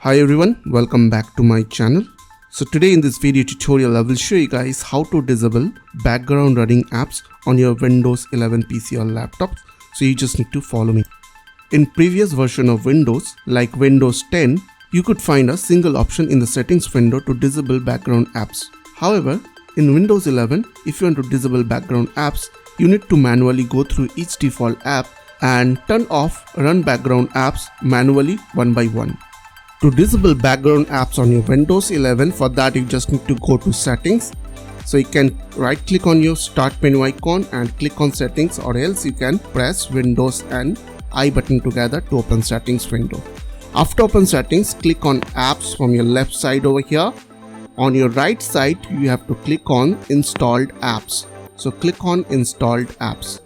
Hi everyone, welcome back to my channel. So today in this video tutorial I will show you guys how to disable background running apps on your Windows 11 PC or laptops. So you just need to follow me. In previous version of Windows like Windows 10, you could find a single option in the settings window to disable background apps. However, in Windows 11, if you want to disable background apps, you need to manually go through each default app and turn off run background apps manually one by one. To disable background apps on your Windows 11, for that you just need to go to settings. So you can right click on your start menu icon and click on settings, or else you can press Windows and I button together to open settings window. After open settings, click on apps from your left side over here. On your right side you have to click on installed apps. So click on installed apps.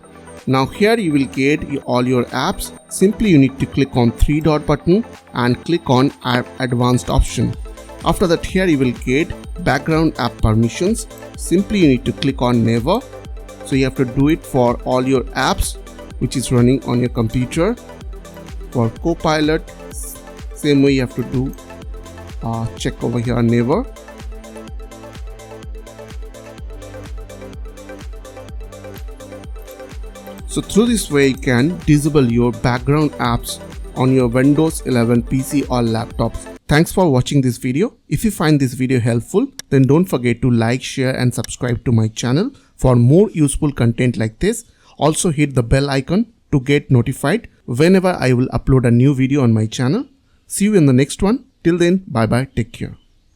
Now here you will get all your apps. Simply you need to click on 3-dot button and click on add advanced option. After that here you will get background app permissions. Simply you need to click on never. So you have to do it for all your apps which is running on your computer. For Copilot, same way you have to do check over here never. So through this way you can disable your background apps on your Windows 11 PC or laptops. Thanks for watching this video. If you find this video helpful, then don't forget to like, share and subscribe to my channel for more useful content like this. Also hit the bell icon to get notified whenever I will upload a new video on my channel. See you in the next one. Till then, bye bye, take care.